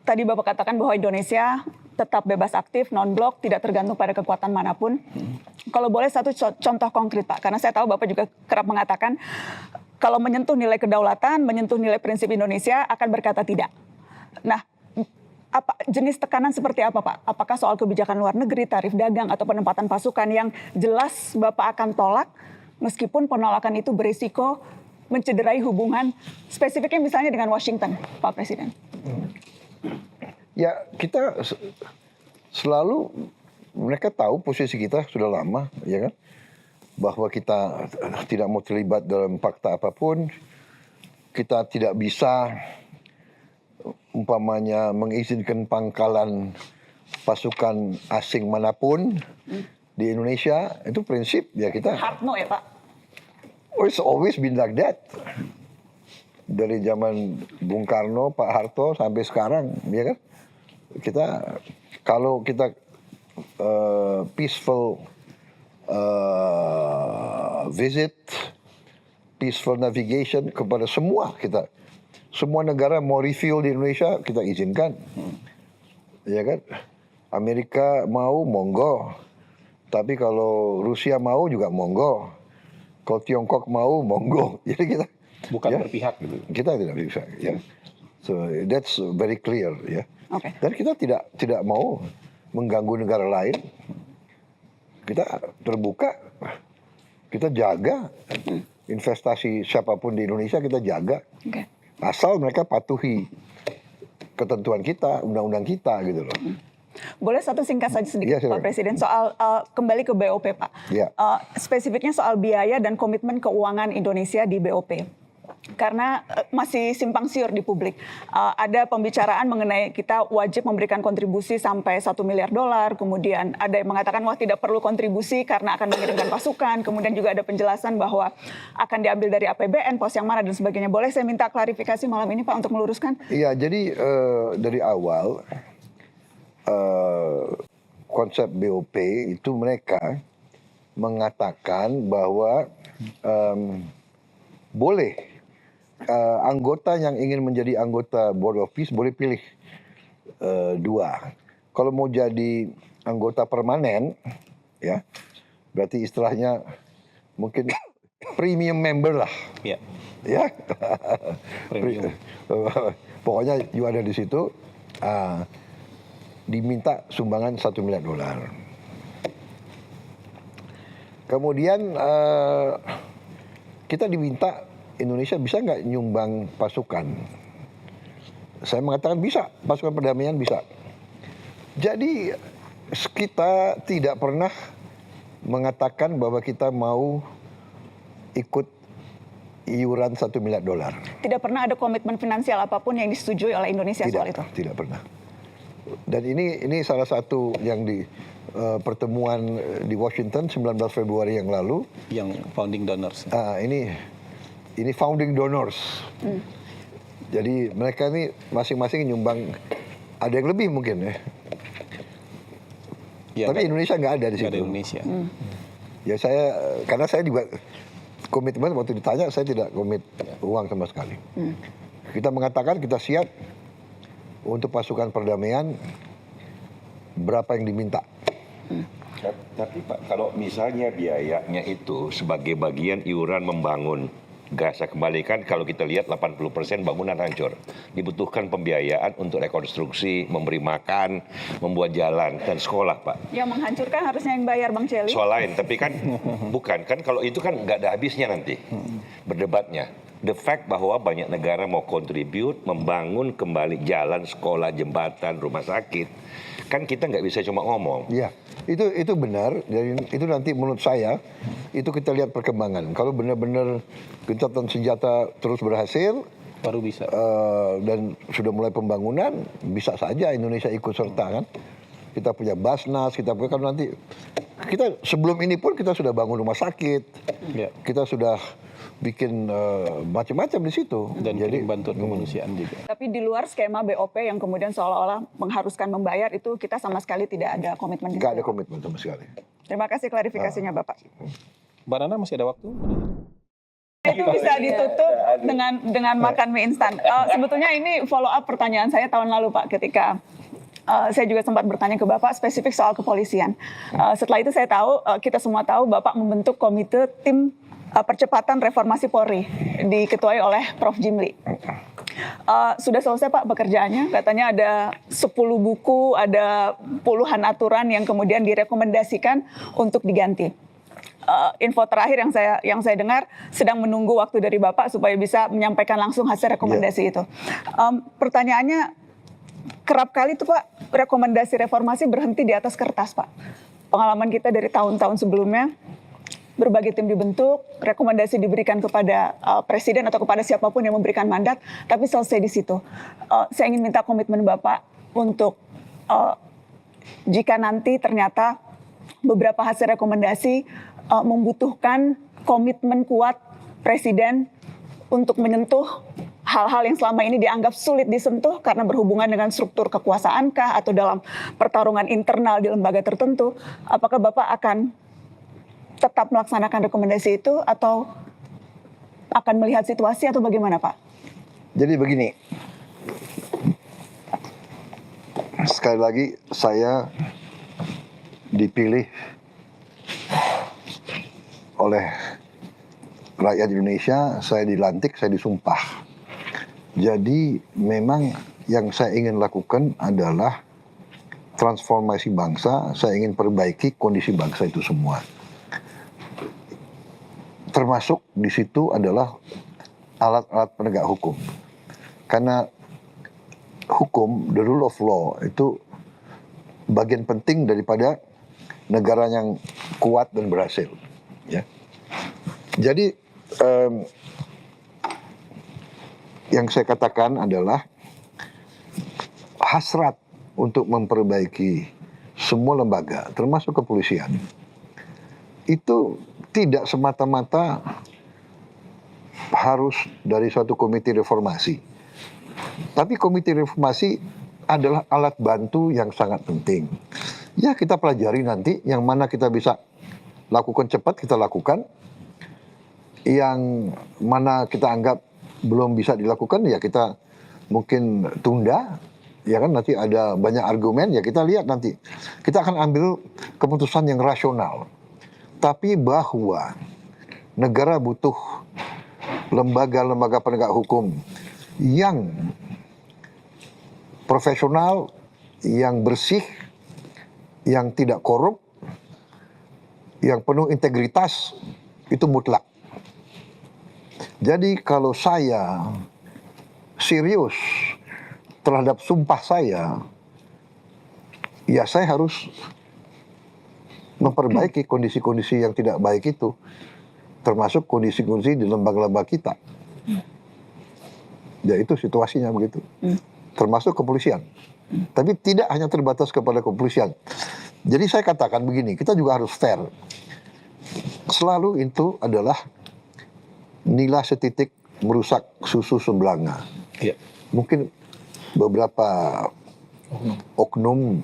tadi Bapak katakan bahwa Indonesia tetap bebas aktif, non-blok, tidak tergantung pada kekuatan manapun. Kalau boleh satu contoh konkret Pak, karena saya tahu Bapak juga kerap mengatakan kalau menyentuh nilai kedaulatan, menyentuh nilai prinsip Indonesia akan berkata tidak. Nah, apa jenis tekanan seperti apa Pak? Apakah soal kebijakan luar negeri, tarif dagang, atau penempatan pasukan yang jelas Bapak akan tolak meskipun penolakan itu berisiko mencederai hubungan spesifiknya misalnya dengan Washington, Pak Presiden? Ya, kita selalu, mereka tahu posisi kita sudah lama, ya kan? Bahwa kita tidak mau terlibat dalam fakta apapun, kita tidak bisa umpamanya mengizinkan pangkalan pasukan asing manapun di Indonesia. Itu prinsip ya kita. Hard no ya Pak? Oh, it's always been like that. Dari zaman Bung Karno, Pak Harto sampai sekarang, ya kan? Kita kalau kita peaceful visit, peaceful navigation kepada semua kita. Semua negara mau refuel di Indonesia kita izinkan, ya kan? Amerika mau monggo, tapi kalau Rusia mau juga monggo, kalau Tiongkok mau monggo. Jadi kita bukan ya, berpihak gitu. Kita tidak bisa, ya. So that's very clear, ya. Okay. Dan kita tidak mau mengganggu negara lain. Kita terbuka, kita jaga investasi siapapun di Indonesia kita jaga. Okay. Asal mereka patuhi ketentuan kita, undang-undang kita gitu loh. Boleh satu singkat saja sedikit Ya, Pak Presiden soal kembali ke BOP Pak. Ya. Spesifiknya soal biaya dan komitmen keuangan Indonesia di BOP. Karena masih simpang siur di publik. Ada pembicaraan mengenai kita wajib memberikan kontribusi sampai $1 miliar. Kemudian ada yang mengatakan wah tidak perlu kontribusi karena akan mengirimkan pasukan. Kemudian juga ada penjelasan bahwa akan diambil dari APBN, pos yang mana dan sebagainya. Boleh saya minta klarifikasi malam ini Pak untuk meluruskan? Iya, jadi dari awal konsep BOP itu mereka mengatakan bahwa boleh anggota yang ingin menjadi anggota Board of Peace boleh pilih dua. Kalau mau jadi anggota permanen, ya berarti istilahnya mungkin premium member lah. Ya. Ya. Premium. Pokoknya you ada di situ, diminta sumbangan $1 miliar. Kemudian kita diminta Indonesia bisa nggak nyumbang pasukan? Saya mengatakan bisa, pasukan perdamaian bisa. Jadi kita tidak pernah mengatakan bahwa kita mau ikut iuran $1 miliar. Tidak pernah ada komitmen finansial apapun yang disetujui oleh Indonesia soal itu? Tidak pernah. Dan ini salah satu yang di pertemuan di Washington 19 Februari yang lalu. Yang founding donors. Ini founding donors. Jadi mereka ini masing-masing nyumbang, ada yang lebih mungkin ya. Ya tapi Indonesia nggak ada di situ. Ada Indonesia. Ya karena saya juga komitmen waktu ditanya saya tidak komit uang sama sekali. Kita mengatakan kita siap untuk pasukan perdamaian berapa yang diminta. Tapi Pak, kalau misalnya biayanya itu sebagai bagian iuran membangun, saya kembalikan kalau kita lihat 80% bangunan hancur. Dibutuhkan pembiayaan untuk rekonstruksi, memberi makan, membuat jalan, dan sekolah Pak. Yang menghancurkan harusnya yang bayar Bang Celi. Soal lain, tapi kan bukan. Kan kalau itu kan nggak ada habisnya nanti berdebatnya. The fact bahwa banyak negara mau kontribut, membangun kembali jalan, sekolah, jembatan, rumah sakit. Kan kita nggak bisa cuma ngomong. Iya, itu benar. Jadi itu nanti menurut saya itu kita lihat perkembangan. Kalau benar-benar gencatan senjata terus berhasil, baru bisa. Dan sudah mulai pembangunan, bisa saja Indonesia ikut serta kan. Kita punya Basnas, kita punya kan nanti kita sebelum ini pun kita sudah bangun rumah sakit, kita sudah bikin macam-macam di situ. Dan jadi bantuan kemanusiaan juga. Tapi di luar skema BOP yang kemudian seolah-olah mengharuskan membayar itu kita sama sekali tidak ada komitmen. Nggak ada komitmen sama sekali. Terima kasih klarifikasinya Bapak. Mbak Nana masih ada waktu? itu bisa ditutup dengan makan mie instan. Sebetulnya ini follow up pertanyaan saya tahun lalu Pak, ketika saya juga sempat bertanya ke Bapak spesifik soal kepolisian. Setelah itu saya tahu, kita semua tahu Bapak membentuk komite tim percepatan reformasi Polri diketuai oleh Prof. Jimli. Sudah selesai Pak pekerjaannya, katanya ada 10 buku, ada puluhan aturan yang kemudian direkomendasikan untuk diganti. Info terakhir yang saya dengar sedang menunggu waktu dari Bapak supaya bisa menyampaikan langsung hasil rekomendasi itu. Pertanyaannya, kerap kali tuh Pak rekomendasi reformasi berhenti di atas kertas Pak. Pengalaman kita dari tahun-tahun sebelumnya, berbagai tim dibentuk, rekomendasi diberikan kepada presiden atau kepada siapapun yang memberikan mandat, tapi selesai di situ. Saya ingin minta komitmen Bapak untuk jika nanti ternyata beberapa hasil rekomendasi membutuhkan komitmen kuat presiden untuk menyentuh hal-hal yang selama ini dianggap sulit disentuh karena berhubungan dengan struktur kekuasaankah atau dalam pertarungan internal di lembaga tertentu, apakah Bapak akan tetap melaksanakan rekomendasi itu atau akan melihat situasi atau bagaimana Pak? Jadi begini, sekali lagi saya dipilih oleh rakyat Indonesia, saya dilantik, saya disumpah. Jadi memang yang saya ingin lakukan adalah transformasi bangsa, saya ingin perbaiki kondisi bangsa itu semua. Termasuk di situ adalah alat-alat penegak hukum. Karena hukum, the rule of law itu bagian penting daripada negara yang kuat dan berhasil. Ya. Jadi yang saya katakan adalah hasrat untuk memperbaiki semua lembaga, termasuk kepolisian, itu tidak semata-mata harus dari suatu komite reformasi. Tapi komite reformasi adalah alat bantu yang sangat penting. Ya, kita pelajari nanti yang mana kita bisa lakukan cepat, kita lakukan. Yang mana kita anggap belum bisa dilakukan, ya kita mungkin tunda. Ya kan, nanti ada banyak argumen, ya kita lihat nanti. Kita akan ambil keputusan yang rasional. Tapi bahwa negara butuh lembaga-lembaga penegak hukum yang profesional, yang bersih, yang tidak korup, yang penuh integritas, itu mutlak. Jadi kalau saya serius terhadap sumpah saya, ya saya harus memperbaiki kondisi-kondisi yang tidak baik itu, termasuk kondisi-kondisi di lembaga-lembaga kita. Ya itu situasinya begitu. Termasuk kepolisian. Tapi tidak hanya terbatas kepada kepolisian. Jadi saya katakan begini, kita juga harus fair. Selalu itu adalah nila setitik merusak susu sebelanga. Ya. Mungkin beberapa oknum,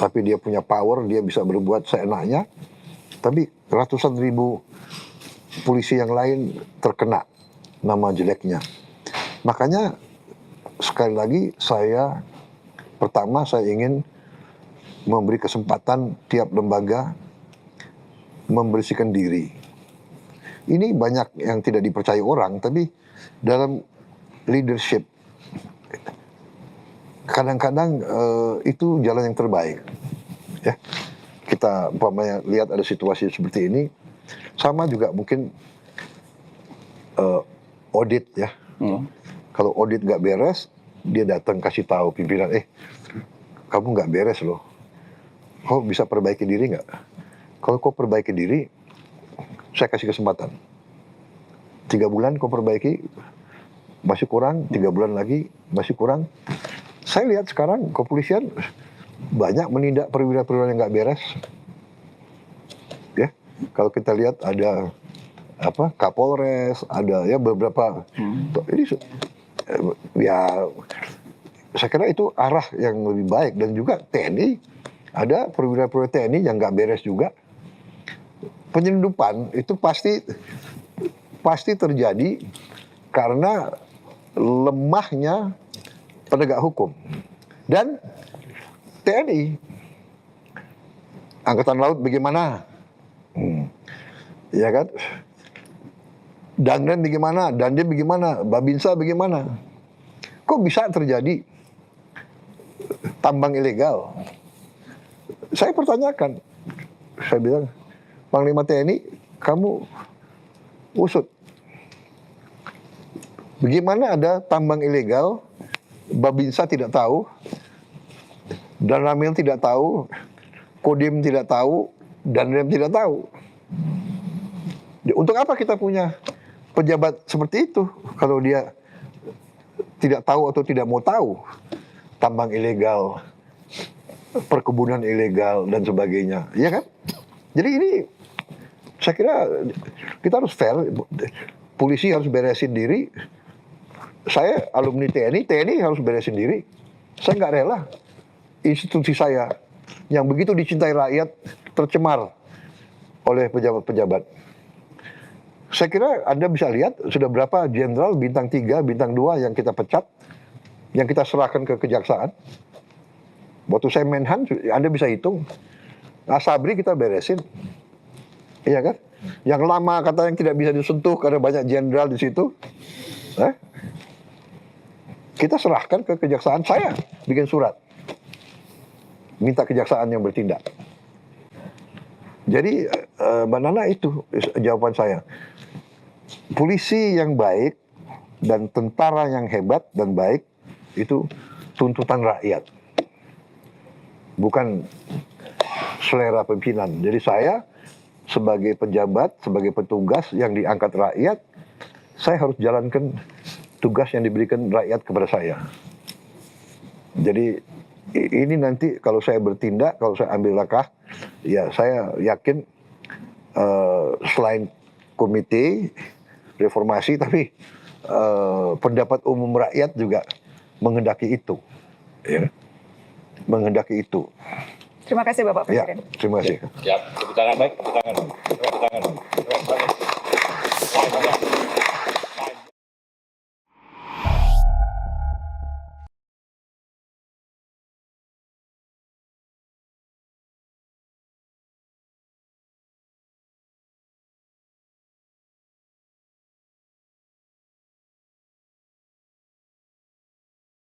tapi dia punya power, dia bisa berbuat seenaknya. Tapi ratusan ribu polisi yang lain terkena nama jeleknya. Makanya sekali lagi pertama saya ingin memberi kesempatan tiap lembaga membersihkan diri. Ini banyak yang tidak dipercaya orang, tapi dalam leadership kadang-kadang itu jalan yang terbaik. Ya, kita umpamanya lihat ada situasi seperti ini, sama juga mungkin audit ya. Kalau audit nggak beres, dia datang kasih tahu pimpinan, kamu nggak beres loh. Kau bisa perbaiki diri nggak? Kalau kau perbaiki diri, saya kasih kesempatan. 3 bulan kau perbaiki, masih kurang, 3 bulan lagi, masih kurang. Saya lihat sekarang kepolisian banyak menindak perwira-perwira yang nggak beres. Ya, kalau kita lihat ada Kapolres, ada ya beberapa. Ini ya saya kira itu arah yang lebih baik. Dan juga TNI, ada perwira-perwira TNI yang nggak beres juga. Penyelundupan itu pasti pasti terjadi karena lemahnya penegak hukum. Dan TNI, Angkatan Laut bagaimana? Ya kan? Danrem bagaimana? Dandim bagaimana? Babinsa bagaimana? Kok bisa terjadi tambang ilegal? Saya pertanyakan. Saya bilang, Panglima TNI, kamu usut. Bagaimana ada tambang ilegal, Babinsa tidak tahu, dan Ramil tidak tahu, Kodim tidak tahu, Danrem tidak tahu. Untuk apa kita punya pejabat seperti itu kalau dia tidak tahu atau tidak mau tahu tambang ilegal, perkebunan ilegal dan sebagainya, ya kan? Jadi ini saya kira kita harus fair, polisi harus beresin diri. Saya alumni TNI harus beresin diri. Saya nggak rela institusi saya yang begitu dicintai rakyat tercemar oleh pejabat-pejabat. Saya kira Anda bisa lihat sudah berapa jenderal bintang 3, bintang 2 yang kita pecat, yang kita serahkan ke kejaksaan. Waktu saya Menhan, Anda bisa hitung. Asabri kita beresin. Iya kan? Yang lama kata yang tidak bisa disentuh karena banyak jenderal di situ. Kita serahkan ke kejaksaan. Saya bikin surat. Minta kejaksaan yang bertindak. Jadi Mbak Nana itu jawaban saya. Polisi yang baik dan tentara yang hebat dan baik itu tuntutan rakyat. Bukan selera pimpinan. Jadi saya sebagai pejabat, sebagai petugas yang diangkat rakyat, saya harus jalankan tugas yang diberikan rakyat kepada saya. Jadi ini nanti kalau saya bertindak, kalau saya ambil langkah, ya saya yakin selain komite reformasi, tapi pendapat umum rakyat juga menghendaki itu, ya. Menghendaki itu. Terima kasih Bapak Ya, Presiden. terima kasih. Siap, tepuk tangan baik, tepuk tangan. Tepuk tangan.